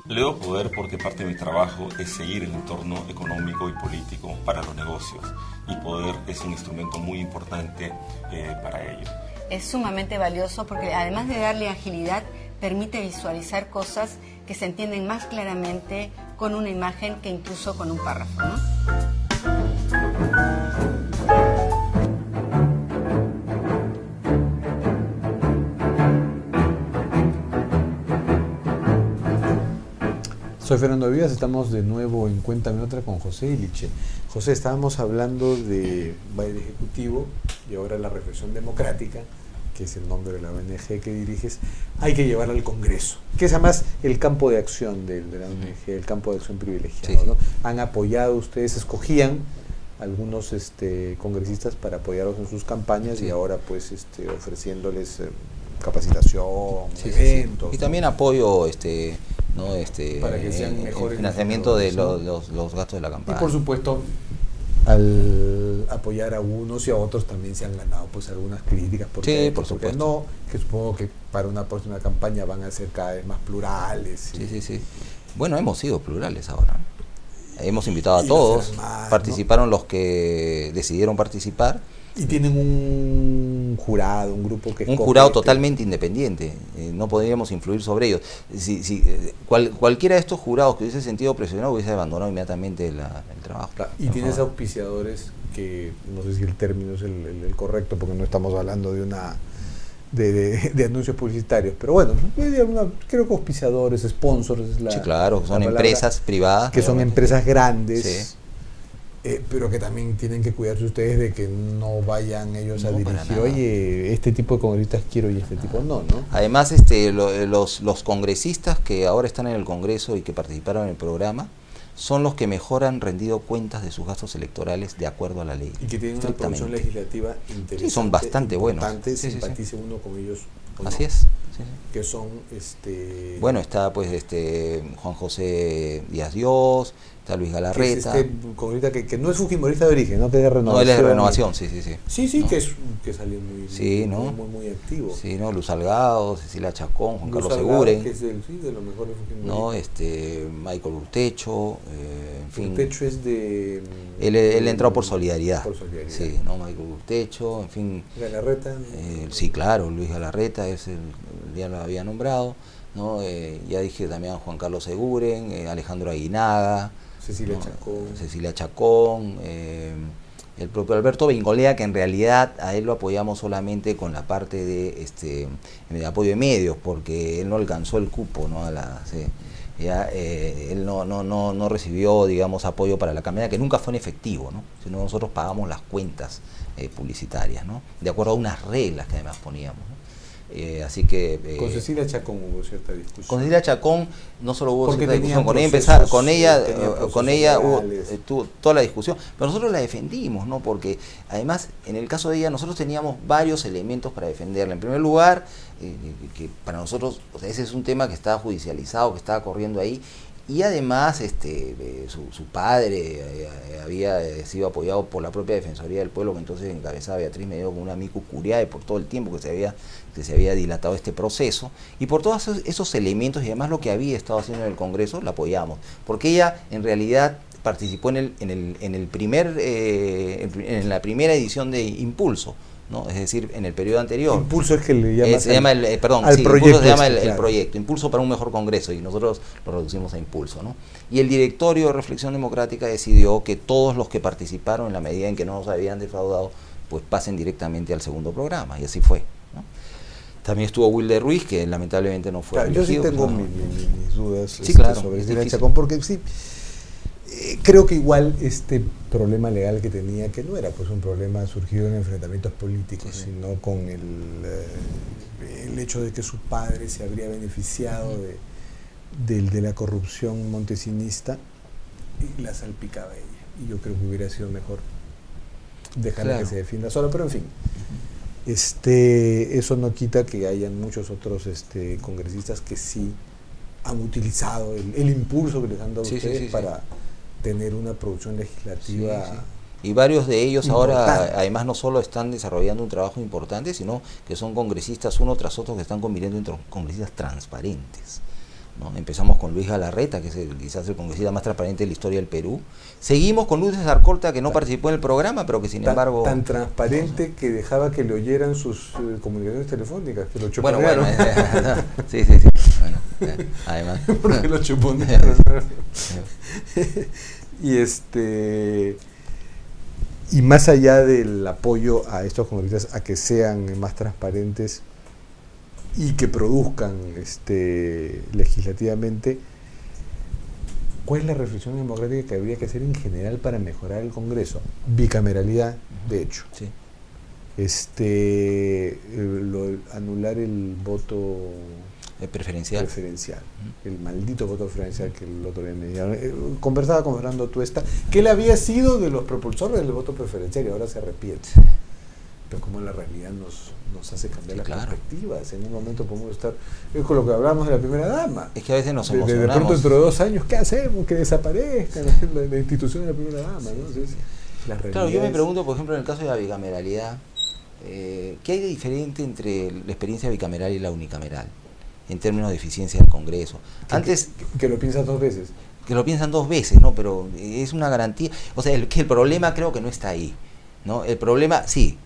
Leo Poder porque parte de mi trabajo es seguir el entorno económico y político para los negocios, y Poder es un instrumento muy importante para ello. Es sumamente valioso porque además de darle agilidad, permite visualizar cosas que se entienden más claramente con una imagen que incluso con un párrafo, ¿no? Soy Fernando Vivas, estamos de nuevo en Cuéntame Otra con José Illiche. José, estábamos hablando del Ejecutivo y ahora la reflexión democrática, que es el nombre de la ONG que diriges, hay que llevarla al Congreso, que es además el campo de acción de la ONG, el campo de acción privilegiado, sí, ¿no? Han apoyado, ustedes escogían algunos congresistas para apoyarlos en sus campañas, sí, y ahora pues ofreciéndoles capacitación, sí, eventos. Sí. Y también apoyo ¿no? para que sean mejores financiamiento de los gastos de la campaña. Y por supuesto, al apoyar a unos y a otros también se han ganado pues algunas críticas, porque, sí, por supuesto, no, que supongo que para una próxima campaña van a ser cada vez más plurales. Sí. Bueno, hemos sido plurales ahora. Hemos invitado a todos, participaron, ¿no?, los que decidieron participar. Y tienen un jurado, un grupo que... Un jurado totalmente independiente, no podríamos influir sobre ellos. Cualquiera de estos jurados que hubiese sentido presionado hubiese abandonado inmediatamente el trabajo. Y tienes auspiciadores que, no sé si el término es el correcto, porque no estamos hablando de anuncios publicitarios, pero bueno, creo que auspiciadores, sponsors, sí, claro, son empresas privadas. Que son empresas grandes. Sí. Pero que también tienen que cuidarse ustedes de que no vayan ellos a dirigir, oye, este tipo de congresistas quiero y este tipo no. Además, los congresistas que ahora están en el Congreso y que participaron en el programa son los que mejor han rendido cuentas de sus gastos electorales de acuerdo a la ley. Y que tienen una producción legislativa interesante. Sí, son bastante buenos. Simpatice uno con ellos. Así es. Sí. Que son Bueno, está pues Juan José Díaz Dios, está Luis Que Galarreta. es congresista que no es fujimorista de origen, ¿no? Que es de renovación. No, él es de renovación, sí. Sí, ¿no? que salió muy, Sí, ¿no? muy activo. Sí, ¿no? Luz Salgado, Cecilia Chacón, Juan Luz Carlos Salgado, Seguren. que es de los mejores fujimoristas. ¿No? Michael Urtecho, en fin. Urtecho es de... Él entró por solidaridad. Por solidaridad. Sí, ¿no? Michael Urtecho, en fin. Galarreta. Sí, claro, Luis Galarreta ya lo había nombrado, ¿no? Ya dije también a Juan Carlos Seguren, Alejandro Aguinaga, Cecilia ¿no? Chacón. Cecilia Chacón, el propio Alberto Bengolea, que en realidad a él lo apoyamos solamente con la parte de apoyo de medios, porque él no alcanzó el cupo, ¿no? Él no recibió, digamos, apoyo para la campaña, que nunca fue en efectivo, ¿no? Sino nosotros pagamos las cuentas publicitarias, ¿no? De acuerdo a unas reglas que además poníamos, ¿no? Así que con Cecilia Chacón hubo cierta discusión. Con Cecilia Chacón no solo hubo porque cierta discusión, con ella hubo toda la discusión, pero nosotros la defendimos, ¿no? Porque además en el caso de ella nosotros teníamos varios elementos para defenderla. En primer lugar, que para nosotros, o sea, ese es un tema que estaba judicializado, que estaba corriendo ahí. Y además su padre había sido apoyado por la propia Defensoría del Pueblo, que entonces encabezaba Beatriz Medero con una amicus curiae por todo el tiempo que se había dilatado este proceso, y por todos esos elementos y además lo que había estado haciendo en el Congreso, la apoyamos, porque ella en realidad participó en la primera edición de Impulso, ¿no? Es decir, en el periodo anterior. Impulso es que le llama el proyecto, Impulso para un mejor Congreso, y nosotros lo reducimos a Impulso, ¿no? Y el directorio de Reflexión Democrática decidió que todos los que participaron, en la medida en que no nos habían defraudado, pues pasen directamente al segundo programa, y así fue, ¿no? También estuvo Wilder Ruiz, que lamentablemente no fue elegido. Yo sí tengo mis dudas sobre Cecilia Chacón, porque sí, creo que igual este problema legal que tenía, que no era pues un problema surgido en enfrentamientos políticos, sino con el hecho de que su padre se habría beneficiado de la corrupción montesinista, y la salpicaba ella. Y yo creo que hubiera sido mejor dejarla que se defienda sola, pero en fin. Eso no quita que hayan muchos otros congresistas que sí han utilizado el impulso que les han dado ustedes para tener una producción legislativa. Y varios de ellos importante. Ahora además no solo están desarrollando un trabajo importante, sino que son congresistas uno tras otro que están convirtiendo en congresistas transparentes, ¿no? Empezamos con Luis Galarreta, que es quizás el congresista más transparente de la historia del Perú. Seguimos con Lourdes Arcolta, que no participó en el programa, pero que sin embargo... Tan transparente que dejaba que le oyeran sus comunicaciones telefónicas, que lo chuponearon. Sí. Bueno, además... Porque lo chuponearon. Y más allá del apoyo a estos congresistas a que sean más transparentes y que produzcan legislativamente, ¿cuál es la reflexión democrática que habría que hacer en general para mejorar el Congreso? Bicameralidad, de hecho. Sí. Anular el voto preferencial. El maldito voto preferencial que el otro día me dijeron. Conversaba con Fernando Tuesta, que él había sido de los propulsores del voto preferencial y ahora se arrepiente. Pero como la realidad nos hace cambiar las perspectivas. En un momento podemos estar, es con lo que hablamos de la primera dama. Es que a veces nos emocionamos. De pronto dentro de 2 años, ¿qué hacemos? Que desaparezca la institución de la primera dama, ¿no? Entonces, claro, yo me pregunto, por ejemplo, en el caso de la bicameralidad, ¿qué hay de diferente entre la experiencia bicameral y la unicameral? En términos de eficiencia del Congreso. Antes que lo piensan 2 veces. Que lo piensan 2 veces, ¿no? Pero es una garantía. O sea, el problema creo que no está ahí, ¿no? El problema, sí,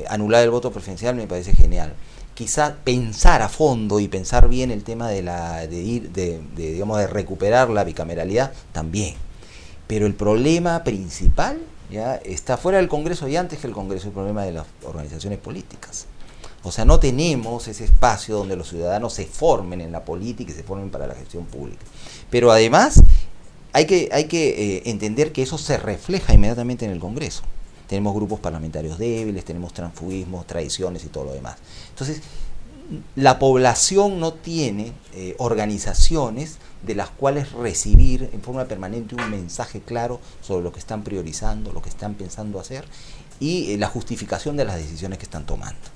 anular el voto preferencial me parece genial. Quizá pensar a fondo y pensar bien el tema de recuperar la bicameralidad también. Pero el problema principal ya está fuera del Congreso y antes que el Congreso, el problema de las organizaciones políticas. O sea, no tenemos ese espacio donde los ciudadanos se formen en la política y se formen para la gestión pública. Pero además hay que entender que eso se refleja inmediatamente en el Congreso. Tenemos grupos parlamentarios débiles, tenemos transfugismos, traiciones y todo lo demás. Entonces, la población no tiene organizaciones de las cuales recibir en forma permanente un mensaje claro sobre lo que están priorizando, lo que están pensando hacer y la justificación de las decisiones que están tomando.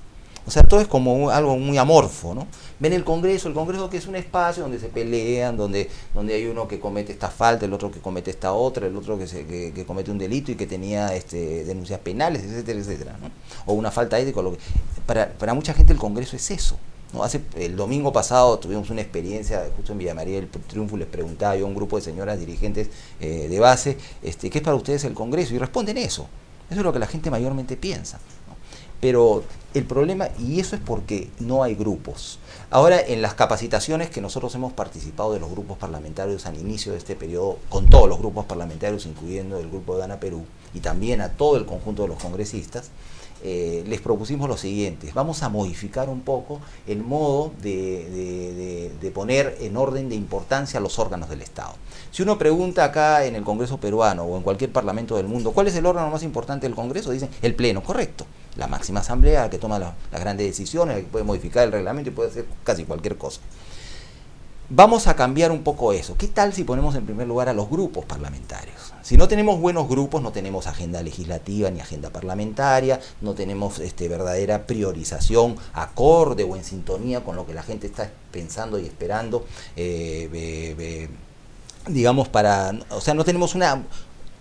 O sea, todo es como algo muy amorfo, ¿no? Ven el Congreso que es un espacio donde se pelean, donde hay uno que comete esta falta, el otro que comete esta otra, el otro que comete un delito y que tenía denuncias penales, etcétera, etcétera, ¿no? O una falta ética. Para mucha gente el Congreso es eso, ¿no? El domingo pasado tuvimos una experiencia, justo en Villa María del Triunfo, les preguntaba yo a un grupo de señoras dirigentes de base, ¿qué es para ustedes el Congreso? Y responden eso. Eso es lo que la gente mayormente piensa. Pero el problema, y eso es porque no hay grupos. Ahora, en las capacitaciones que nosotros hemos participado de los grupos parlamentarios al inicio de este periodo, con todos los grupos parlamentarios, incluyendo el grupo de Gana Perú, y también a todo el conjunto de los congresistas, les propusimos lo siguiente: vamos a modificar un poco el modo de poner en orden de importancia a los órganos del Estado. Si uno pregunta acá en el Congreso peruano o en cualquier parlamento del mundo, ¿cuál es el órgano más importante del Congreso? Dicen el Pleno, correcto. La máxima asamblea, la que toma las grandes decisiones, la que puede modificar el reglamento y puede hacer casi cualquier cosa. Vamos a cambiar un poco eso. ¿Qué tal si ponemos en primer lugar a los grupos parlamentarios? Si no tenemos buenos grupos, no tenemos agenda legislativa ni agenda parlamentaria, no tenemos verdadera priorización acorde o en sintonía con lo que la gente está pensando y esperando, digamos, o sea, no tenemos una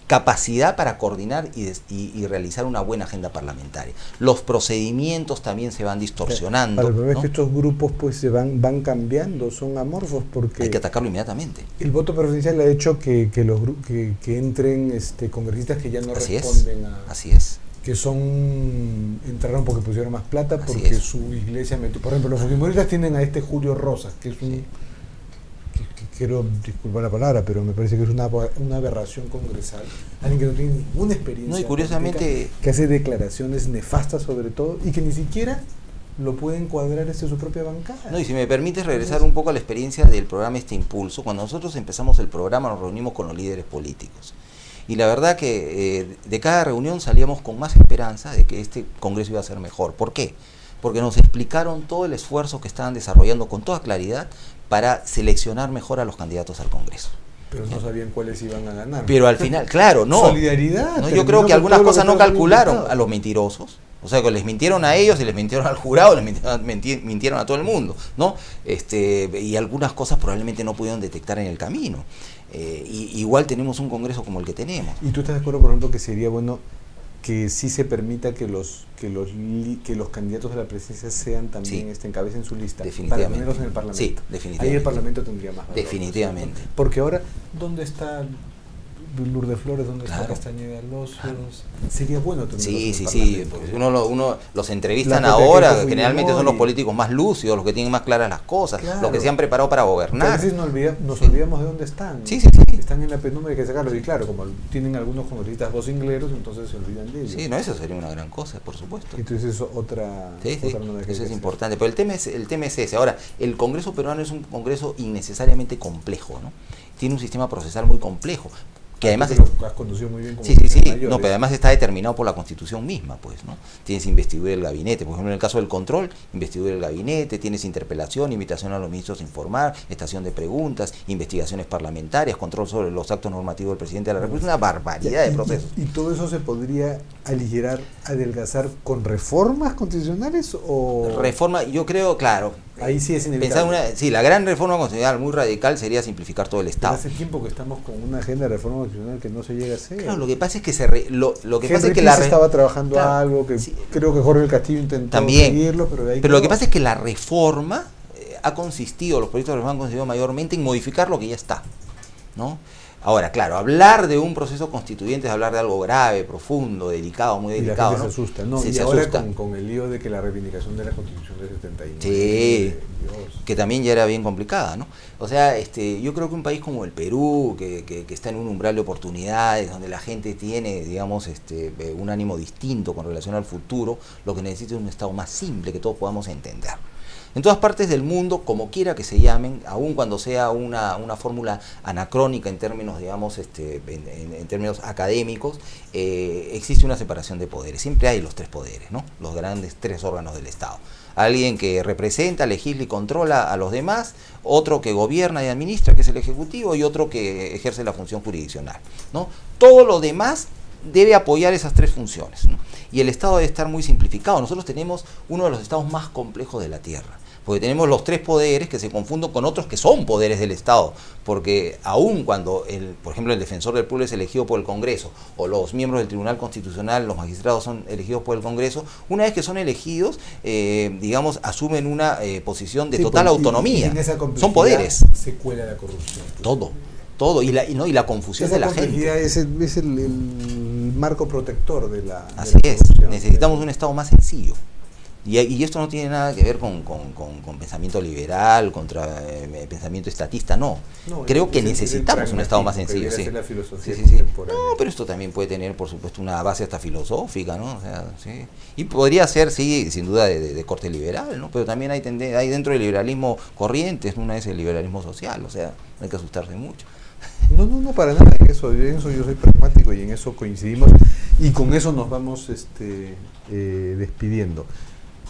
capacidad para coordinar y realizar una buena agenda parlamentaria. Los procedimientos también se van distorsionando. Para el problema, ¿no? es que estos grupos pues se van cambiando, son amorfos, porque hay que atacarlo inmediatamente. El voto preferencial ha hecho que entren congresistas que ya no responden a... Así es. Que entraron porque pusieron más plata, porque su iglesia metió. Por ejemplo, los fujimoristas tienen a Julio Rosas, que es un... Quiero disculpar la palabra, pero me parece que es una aberración congresal. Alguien que no tiene ninguna experiencia. No, y curiosamente... Que hace declaraciones nefastas sobre todo, y que ni siquiera lo puede encuadrar su propia bancada. No, y si me permites regresar un poco a la experiencia del programa Impulso, cuando nosotros empezamos el programa nos reunimos con los líderes políticos. Y la verdad que de cada reunión salíamos con más esperanza de que este Congreso iba a ser mejor. ¿Por qué? Porque nos explicaron todo el esfuerzo que estaban desarrollando con toda claridad para seleccionar mejor a los candidatos al Congreso. Pero no sabían cuáles iban a ganar. Pero al final, claro, no. Solidaridad. ¿no? Yo creo que algunas cosas no calcularon a los mentirosos. O sea, que les mintieron a ellos y les mintieron al jurado, les mintieron a todo el mundo, ¿no? Y algunas cosas probablemente no pudieron detectar en el camino. Igual tenemos un Congreso como el que tenemos. ¿Y tú estás de acuerdo, por ejemplo, que sería bueno que sí se permita que los candidatos a la presidencia sean también encabecen su lista para tenerlos en el Parlamento? Sí, definitivamente. Ahí el Parlamento tendría más valor. Definitivamente. ¿No? Porque ahora, ¿dónde está Lourdes Flores? ¿Dónde está Castañeda Locios? Sería bueno tenerlos en el Parlamento. Porque uno los entrevistan ahora, generalmente son los políticos más lúcidos, los que tienen más claras las cosas, los que se han preparado para gobernar. A veces nos olvidamos de dónde están. Sí. Están en la penumbra, hay que sacarlos. Y claro, como tienen algunos congresistas vocingleros, entonces se olvidan de ellos. Sí, no, eso sería una gran cosa, por supuesto. Entonces eso otra eso es importante. Pero el tema es ese. Ahora, el Congreso peruano es un Congreso innecesariamente complejo, ¿no? Tiene un sistema procesal muy complejo. Que además lo has conducido muy bien como no, pero además está determinado por la Constitución misma, pues, ¿no? Tienes investidura del gabinete, por ejemplo, en el caso del control, investidura del gabinete, tienes interpelación, invitación a los ministros a informar, estación de preguntas, investigaciones parlamentarias, control sobre los actos normativos del presidente de la República, una barbaridad de procesos. ¿Y todo eso se podría aligerar, adelgazar con reformas constitucionales o...? Reforma, yo creo, claro. Ahí sí es inevitable. La gran reforma constitucional muy radical sería simplificar todo el Estado. Pero hace tiempo que estamos con una agenda de reforma constitucional que no se llega a hacer. Claro, lo que pasa es que lo que pasa es que estaba trabajando algo que creo que Jorge del Castillo intentó seguirlo, pero de ahí lo que pasa es que la reforma ha consistido, los proyectos de reforma han consistido mayormente en modificar lo que ya está, ¿no? Ahora, claro, hablar de un proceso constituyente es hablar de algo grave, profundo, delicado, muy delicado. Y la gente se asusta, ¿no? Y ahora con el lío de que la reivindicación de la Constitución del 79. Sí, que también ya era bien complicada, ¿no? O sea, yo creo que un país como el Perú, que está en un umbral de oportunidades, donde la gente tiene, digamos, un ánimo distinto con relación al futuro, lo que necesita es un Estado más simple que todos podamos entender. En todas partes del mundo, como quiera que se llamen, aun cuando sea una fórmula anacrónica en términos, digamos, en términos académicos, existe una separación de poderes. Siempre hay los tres poderes, ¿no? Los grandes tres órganos del Estado. Alguien que representa, legisla y controla a los demás, otro que gobierna y administra, que es el Ejecutivo, y otro que ejerce la función jurisdiccional, ¿no? Todo lo demás debe apoyar esas tres funciones, ¿no? Y el Estado debe estar muy simplificado. Nosotros tenemos uno de los estados más complejos de la Tierra, porque tenemos los tres poderes que se confunden con otros que son poderes del Estado, porque aun cuando, por ejemplo, el defensor del pueblo es elegido por el Congreso, o los miembros del Tribunal Constitucional, los magistrados son elegidos por el Congreso, una vez que son elegidos, digamos, asumen una posición de total autonomía. Y en esa son poderes. Se cuela la corrupción. Todo, y la confusión de la gente. Es el marco protector de la Así es, necesitamos un Estado más sencillo. Y esto no tiene nada que ver con pensamiento liberal, contra pensamiento estatista, no. Creo que necesitamos un Estado más sencillo. Sí. La filosofía No, pero esto también puede tener, por supuesto, una base hasta filosófica, ¿no? O sea, sí. Y podría ser, sí, sin duda, de corte liberal, ¿no? Pero también hay dentro del liberalismo corrientes, una es el liberalismo social, o sea, no hay que asustarse mucho. No, para nada, en eso yo soy pragmático y en eso coincidimos, y con eso nos vamos despidiendo.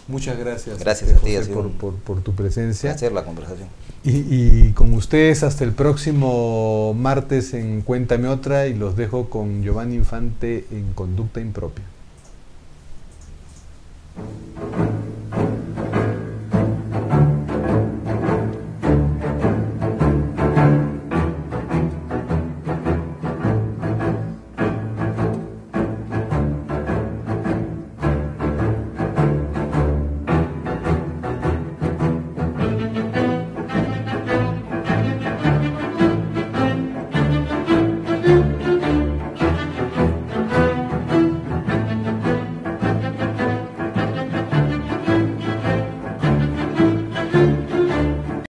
Muchas gracias. Gracias a ti, José, por tu presencia. Hacer la conversación. Y con ustedes hasta el próximo martes en Cuéntame Otra, y los dejo con Giovanni Infante en Conducta Impropia.